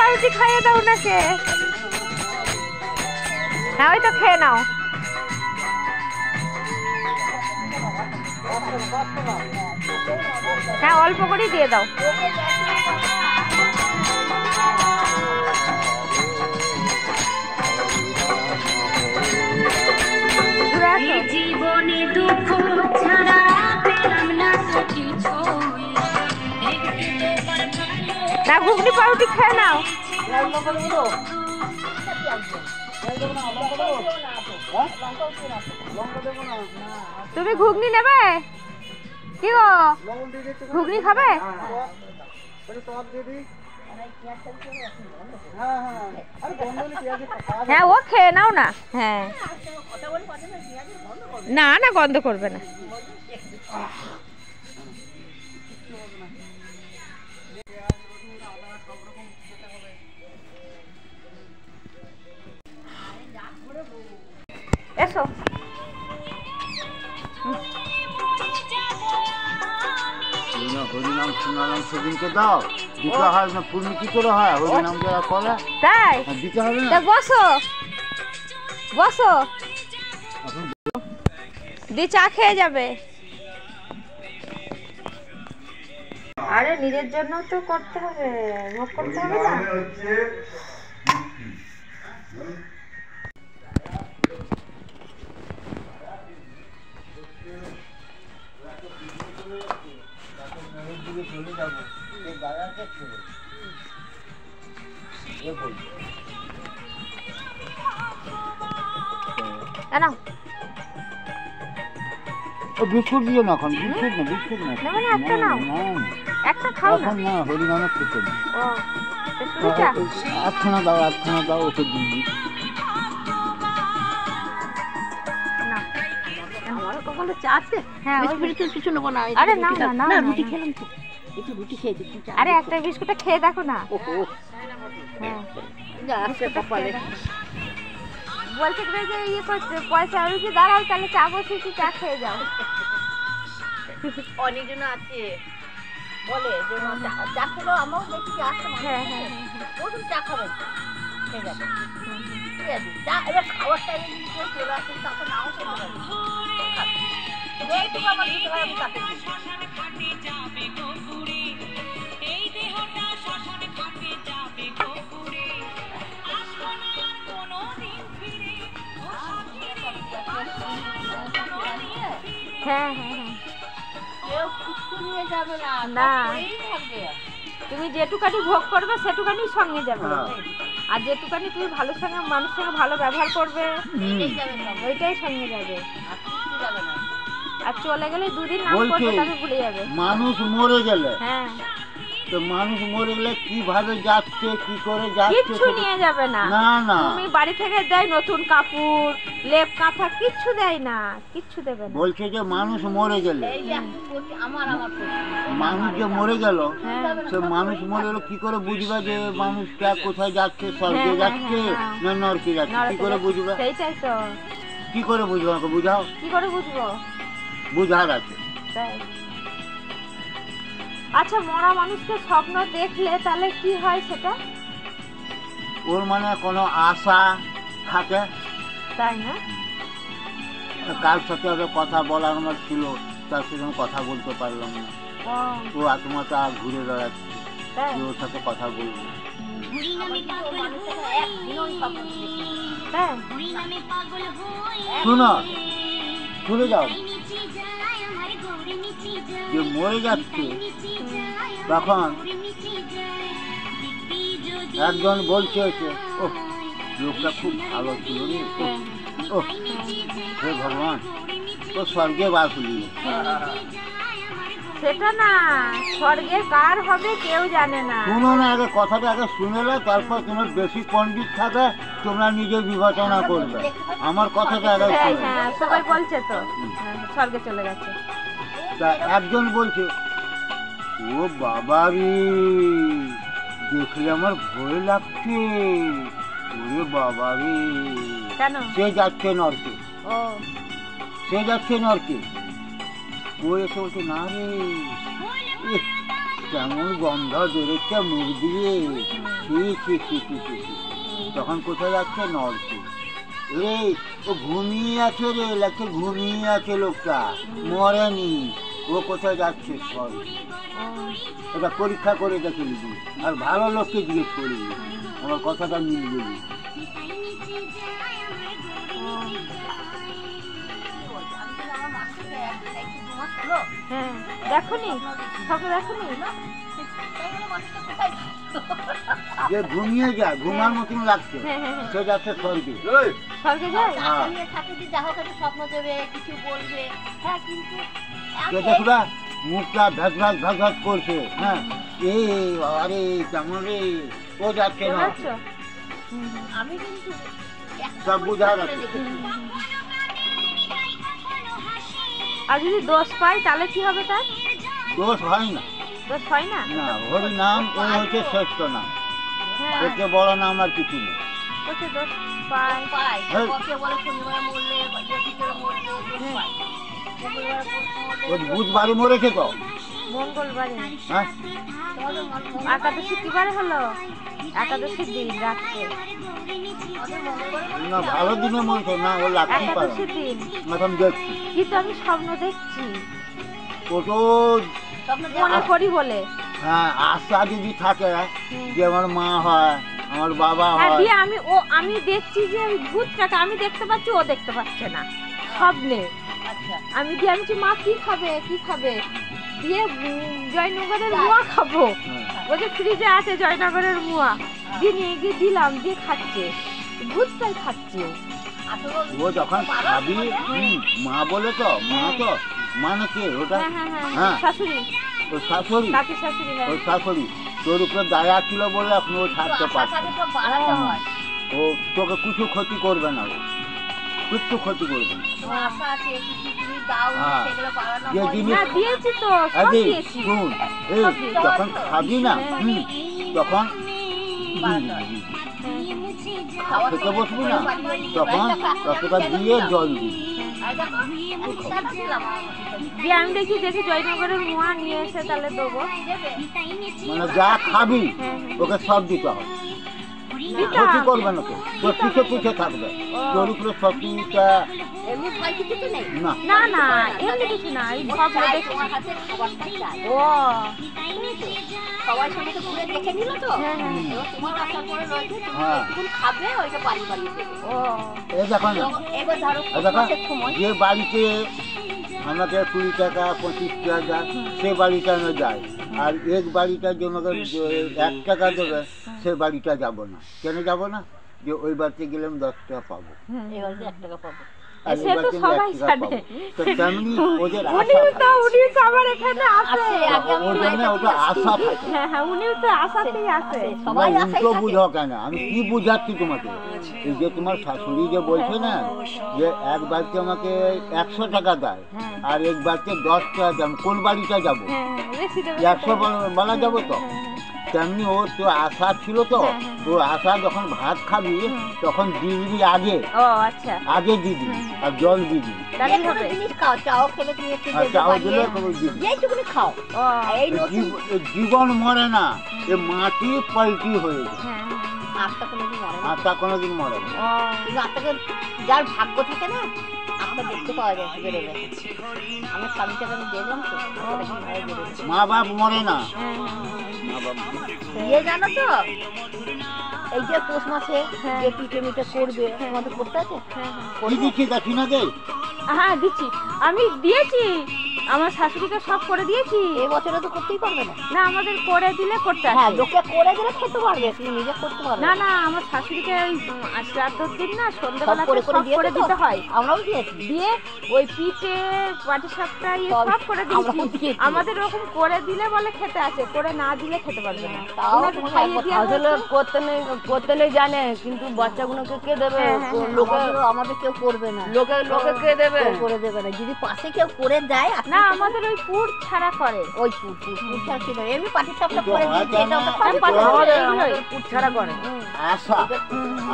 পাউরুটি খাইয়ে দাও ওনাকে। হ্যাঁ ওই তো খেয়ে নাও। হ্যাঁ অল্প করেই দিয়ে দাও। জীবনে দুঃখ ছাড়া পেলাম না কিছু না ঘুগনি পাউরুটি খেয়ে নাও। তুমি ঘুগনি নেবে কি গো? ঘুগনি খাবে? হ্যাঁ ও খেয়ে নাও না। হ্যাঁ না না গন্ধ করবে না। এসো হরিনাম শুনালাম সেদিনকে দাও দিতে হয় না। পূর্ণ কি করে হয় হরিনাম যারা করে তাই দিতে হবে না। বসো বসো দি চা খেয়ে যাবে। আরে নিজের জন্য তো করতে হবে, ভোগ করতে হবে না। বিস্কুট দিয়ে না এখন বিস্কুট না বিস্কুট না একটা নাও একটা খাও না না হরিনামে খেতে না। ও চা আটখানা দাও ওকে দিবি না। আমারও কখনো চা আছে? হ্যাঁ বিস্কুটের কিছু নেবো না। আরে নাও না নাও না না, রুটি নাও। খেলাম তো একটু রুটি খেয়েছি। আরে একটা বিস্কুটটা খেয়ে দেখো না। ওহো হ্যাঁ যা আসছে কপালে। বলছে কি যে ইয়ে করছে পয়সা রুটি দাঁড়াও তাহলে চা বসিয়েছি চা খেয়ে যাও। অনেকজন আছে বলে যে চা খেলো আমরাও দেখি আসছে। হ্যাঁ হ্যাঁ প্রথম চা খাবেন ঠিক আছে ঠিক আছে চা এবার খাওয়ার টাইমে যদি কেউ চলে আসে তখন নাও খেতে পারবে। এইটুকু আমার দিতে হয় আমি তাকে দিই। হ্যাঁ হ্যাঁ কেউ কিছু নিয়ে যাবে না না। থাকবে। তুমি যেটুকানি ভোগ করবে সেটুকানি সঙ্গে যাবে। আর যেটুকানি তুমি ভালো সঙ্গে মানুষের সঙ্গে ভালো ব্যবহার করবে ওইটাই সঙ্গে যাবে। আর চলে গেলে দুদিন নাম করবে তাকে ভুলে যাবে। মানুষ মরে গেলে হ্যাঁ তো মানুষ মরে গেলে কিভাবে যাচ্ছে কি করে যাচ্ছে কিচ্ছু নিয়ে যাবে না। না না তুমি বাড়ি থেকে দেয় নতুন কাপড় লেপ কাঁথা কিচ্ছু দেয় না, কিচ্ছু দেবে না। বলছে যে মানুষ মরে গেলে মানুষ যে মরে গেল সে মানুষ মরে গেলে কি করে বুঝবে যে মানুষটা কোথায় যাচ্ছে স্বর্গে যাচ্ছে না নরকে যাচ্ছে কি করে বুঝবে? সেইটাই তো কি করে বুঝবে আমাকে বুঝাও। কি করে বুঝবো? বুঝার আছে। আচ্ছা মরা মানুষকে স্বপ্ন দেখলে তাহলে কি হয় সেটা? ওর মানে কোনো আশা থাকে তাই না? কার সাথে আগে কথা বলার আমার ছিল তার সাথে কথা বলতে পারলাম না। ও আত্মাটা ঘুরে বেড়াচ্ছে ওর সাথে কথা বলবো। শোনো চলে যাও যে মরে যাচ্ছে তখন একজন বলছে ও লোকটা খুব ভালো ছিল রে ও হে ভগবান ও স্বর্গে বাস হলি। সেটা না স্বর্গে কার হবে কেউ জানে না। শুনো না আগে কথাটা আগে শুনে নাও তারপর তোমার বেশি পণ্ডিত থাকে তোমরা নিজে বিবেচনা করবে। আমার কথাটা আগে শুনো। হ্যাঁ সবাই বলছে তো স্বর্গে চলে গেছে। তা একজন বলছে ও বাবা রে দেখলে আমার ভয় লাগছে ওরে বাবা রে। কেন? সে যাচ্ছে নরকে। ও সে যাচ্ছে নরকে ও এসে বলছে না রে কেমন গন্ধ বেরোচ্ছে মুখ দিয়ে, ছি ছি ছি ছি ছি ছি। তখন কোথায় যাচ্ছে? নরকে। রে ও ঘুমিয়ে আছে রে, লাগছে ঘুমিয়ে আছে লোকটা, মরেনি। ও কোথায় যাচ্ছে? স্বর্গে। এটা পরীক্ষা করে দেখে নিবি, আর ভালো লোককে জিজ্ঞেস করবি, আমার কথাটা মিলবে। হ্যাঁ, দেখোনি স্বপ্ন দেখোনি? যে ঘুমিয়ে যায়, ঘুমার মতন লাগছে, হ্যাঁ, হ্যাঁ, হ্যাঁ। সে যাচ্ছে স্বর্গে। স্বর্গে যায়? হ্যাঁ। থাকে যে যা হোক একটা স্বপ্ন দেবে, কিছু বলবে, হ্যাঁ, কিন্তু কে দেখবা মুখটা ভ্যাস ভ্যাস ভ্যাস ভ্যাস করছে, হ্যাঁ, এই আরে কেমন রে, ও যাচ্ছে না। বুঝছো? আমি কিন্তু সব বুঝা যাচ্ছে। আর যদি দোষ পাই তাহলে কি হবে তার? দোষ হয় না, দোষ হয় না? না, হরি নাম ওই হচ্ছে শ্রেষ্ঠ নাম, হ্যাঁ, এতে বড় নাম আর কিছু নেই। বলছে দোষ পাই। পাই হ্যাঁ। ওকে বলে শনিবার মরলে বা ভিতরে মরলে দোষ পাই, মঙ্গলবার ও মরলে বুধবারে মরেছে তো, মঙ্গলবারে হ্যাঁ, তোমাদের একাদশী কি বারে হলো? একাদশীর দিন রাত্রে, না ভালো দিনে মরেছে না, ও লাগতেই পারে একাদশীর দিন। এখন দেখছি। কিন্তু আমি স্বপ্ন দেখছি, ও তো স্বপ্ন মনে করি বলে। হ্যাঁ, আশা যদি থাকে যে আমার মা হয়, আমার বাবা হ্যাঁ, হয়, দিয়ে আমি দেখছি যে ওই ভূতটাকে আমি দেখতে পাচ্ছি, ও দেখতে পাচ্ছে না স্বপ্নে। আচ্ছা আমি বলছি মা কি খাবে কি খাবে, দিয়ে জয়নগরের মুয়া খাবো, হ্যাঁ। ওই যে ফ্রিজে আছে জয়নগরের মুয়া, দিয়ে নিয়ে গিয়ে দিলাম, দিয়ে খাচ্ছে, ভূতটাই খাচ্ছে। ও যখন খাবি, মা বলে তো, মা তো মানে কে ওটা? হ্যাঁ হ্যাঁ হ্যাঁ, হ্যাঁ। শাশুড়ি, ওই শাশুড়ি, কাকি শাশুড়ি। হ্যাঁ, ওই শাশুড়ি তোর উপরে দায়া ছিল বলে এখন ও ছাড়তে পারছে। বাড়াতে হয়, ও তোকে কিছু ক্ষতি করবে না, ও কিচ্ছু ক্ষতি করবে না। তোমার আশা আছে কিছু তুমি দাও, হ্যাঁ। সেগুলো বাড়ানো যে হয়। জিনিস না দিয়েছি তো, সব আরে দিয়েছি। শুন, এই যখন খাবি না, তখন খেতে বসবি না, তখন ততটা দিয়ে জল দিবি। আর দেখো, আমি খেলা দিলাম আমার মতো। দিয়ে আমি দেখি জয়নগরের মুয়া নিয়ে এসে তাহলে দেবো। দেবে? মানে যা খাবি হ্যাঁ, ওকে সব দিতে হবে, দিতাম। ক্ষতি করবে না, তো তোর পিছে পিছে থাকবে, তোর উপরে শক্তিটা এমনি ভয় কিছু তো নেই। না। না না, এমনি কিছু না, এই স্বপ্ন চাই দেখছি। তোমার হাতে খাবারটা চাই। ও সবাই সঙ্গে তো ঘুরে দেখে নিল তো, হ্যাঁ, হ্যাঁ। এবার তোমার আশার পরে রয়েছে, তুমি হ্যাঁ। যতক্ষণ খাবে ওইটা বাড়ি বাড়ি দেবে। ও এই দেখো না, এবার ধরো এই দেখো মাসের সময় যে বাড়িতে আমাকে 20 টাকা 25 টাকা সে বাড়িটা আমি যাই, আর এক বাড়িটার জন্য 1 টাকা দেবে, সে বাড়িটা যাব না। কেন যাব না? যে ওই বাড়িতে গেলে আমি 10 টাকা পাবো, এবার 1 টাকা পাবো। আর সে এই তো বাড়িতে সবাই 1 টাকা জানে। পাবো। তো তেমনি ওদের আশা উনিও তো থাকে। আমার এখানে আসে। আসে, আগে আমি ওর জন্য ওটা আশা থাকে। হ্যাঁ হ্যাঁ, উনিও তো আশাতেই আসে। সবাই তোমরা আশায় উল্টো থাকে। বুঝো কেন? আমি কি বুঝাচ্ছি তোমাকে? এই যে তোমার শাশুড়ি যে বলছে না, যে এক বাড়িতে আমাকে 100 টাকা দেয়, হ্যাঁ। আর এক বাড়িতে 10 টাকা দেয়, আমি কোন বাড়িটা যাবো? হ্যাঁ হ্যাঁ, বেশি দেবে। 100 বেলা যাবো তো। তেমনি ওর তো আশা ছিল তো, হ্যাঁ, হ্যাঁ। ও আশা যখন ভাত খাবি তখন দিয়ে দিবি আগে, ও আচ্ছা, আগে দিয়ে দিবি, আর জল দিয়ে দিবি, তাহলে যে কোনো হবে। জিনিস খাও, চাও খেলে তুমি একটু আর দেবে চাও বানিয়ে, দিলে কোনো দিবি। যেইটুকুনি খাও। ও আর এই নতুন জীবন মরে না, এ মাটি পাল্টি হয়ে যায়, হ্যাঁ আত্মা কোনোদিন মরে না। আত্মা কোনোদিন মরে না। ও কিন্তু আত্মাকে যার ভাগ্য থাকে না, আত্মা দেখতে পাওয়া যায় বেরোবে। আমার স্বামীটাকে আমি দেখলাম তো, ওটা কিভাবে বেরোবে। মা বাপ মরে না, হ্যাঁ মা বাপ ইয়ে জানো তো, এই যে পৌষ মাসে যে পিঠে মিঠে করবে, তোমাদের করতে আছে? হ্যাঁ কি দিচ্ছি দেখি না দে, হ্যাঁ, দিচ্ছি, আমি দিয়েছি, আমার শাশুড়িকে সব করে দিয়েছি। এই বছরে তো করতেই পারবে না। না, আমাদের করে দিলে করতে হ্যাঁ, আসে। লোকে করে দিলে খেতে পারবে, তুমি নিজে করতে পারবে না না, আমার শাশুড়িকে ওই শ্রাদ্ধর দিন না সন্ধ্যেবেলা সব করে সব করে দিতে হয়। আমরাও দিয়েছি। দিয়ে ওই পিঠে পাটি সাপটা সব সব করে আমরাও দিয়েছি। দিয়েছি। আমাদের ওরকম করে দিলে বলে খেতে আসে, করে না দিলে খেতে পারবে না। তাও ওনাকে তোমাকে খাইয়ে একবার দেওয়া আসলে হয়েছে। করতে নেই জানে, কিন্তু বাচ্চাগুলোকে কে দেবে? হ্যাঁ, হ্যাঁ, হ্যাঁ। লোকে আমাদের কেউ করবে না, লোকে লোকে কে দেবে? কেউ করে দেবে না। যদি পাশে কেউ করে দেয়, না, আমাদের ওই পুর ছাড়া করে। ওই পুরটা ছিল এমনি পাটির সাপটা করে হয় দিয়েছি, কেন? এটা সব এটা পাটি সাপটা আমাদের এগুলোই। পুট ছাড়া করে। আশা,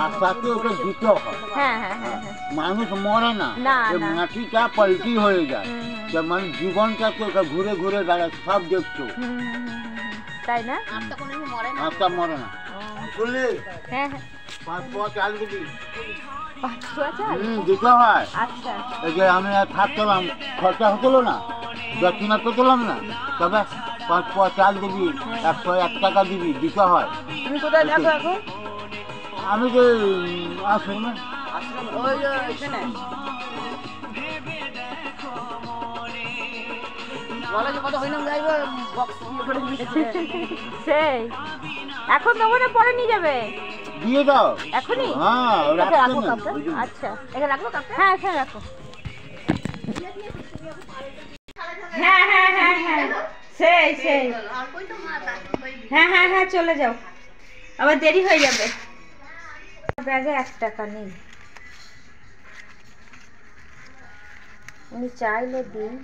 আশাকে ওটা দিতে হয়। হ্যাঁ হ্যাঁ হ্যাঁ হ্যাঁ। মানুষ মরে না, না, এ না। মাটিটা পাল্টি হয়ে যায়, হুম, যে মানে জীবনটা তো ওটা ঘুরে ঘুরে বেড়ায়, সব দেখছো। হুম, হুম, হুম, হুম। তাই না? আটটা কোনো দিন মরে না। আটটা মরে না। শুনলি? হ্যাঁ হ্যাঁ 5 পোয়া চাল দিবি। 5 পোয়া চাল? দিতে হয়। আচ্ছা এই যে আমি আর থাকতাম, খরচা হতো না, দক্ষিণা পেতলাম না, তবে 5 পোয়া চাল দিবি, 101 টাকা দিবি, দিতে হয়। তুমি কোথায় থাকো এখন? আমি যে আসবো না, ওই যে এখানে বলে যে কত হইলাম যাইবো বক্স করে দিয়েছে। সেই এখন দেবো না পরে নিয়ে যাবে? দিয়ে দাও। এখনই? হ্যাঁ, রাখতে রাখো নেই। কাপটা। আচ্ছা এখানে রাখবো কাপটা? হ্যাঁ এখানে রাখো। হ্যাঁ হ্যাঁ হ্যাঁ হ্যাঁ সেই সেই আর কই তো মা তাকে কই হ্যাঁ হ্যাঁ হ্যাঁ চলে যাও, আবার দেরি হয়ে যাবে। ব্যাগে 1 টাকা নেই, উনি চাইলে দিন।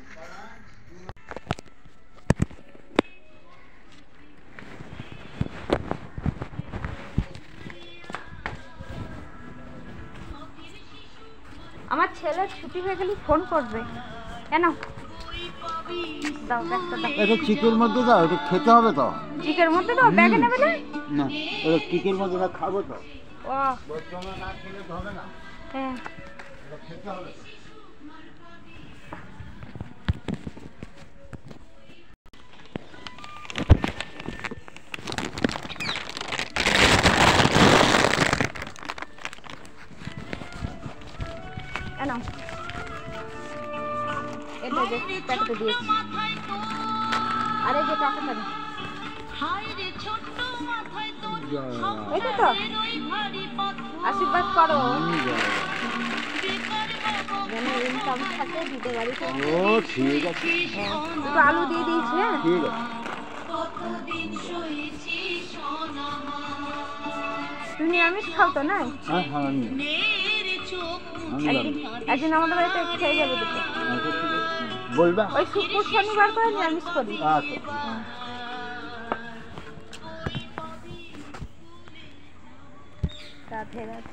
আমার ছেলের ছুটি হয়ে গেলে ফোন করবে। কেন দাও ব্যাগটা দাও। এটা চিকের মধ্যে দাও, এটা খেতে হবে তো। চিকের মধ্যে দাও, ব্যাগে নেবে না? না, এটা চিকের মধ্যে না, খাবো তো। ও বর্তমানে না খেলে তো হবে না, হ্যাঁ এটা খেতে হবে তো। নাও এটা যে প্যাকেটে দিয়েছি, আর এই যে টাকাটা দাও। এটা তো আশীর্বাদ করো যেন ইনকাম থাকে, দিতে পারি। ও ঠিক আছে, একটু আলু দিয়ে দিয়েছি। হ্যাঁ ঠিক আছে। তুমি নিরামিষ খাও তো? নাই হ্যাঁ হ্যাঁ, আমি একদিন আমাদের বাড়িতে খেয়ে যাবে দুটো। আচ্ছা, ঠিক আছে। বলবা? ওই শুক্র শনিবার করে নিরামিষ করি। আচ্ছা। রাধে রাধে।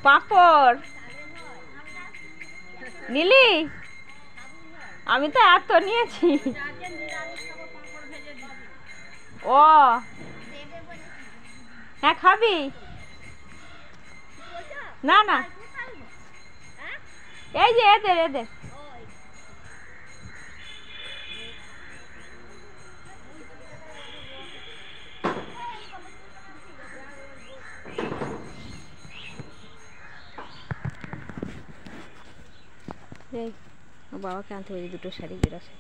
পাপড় নিলি? আমি তো এত নিয়েছি। ও হ্যাঁ খাবি? না না এই যে এদের এদের বাবাকে আনতে হবে দুটো শাড়ি বেরোছে।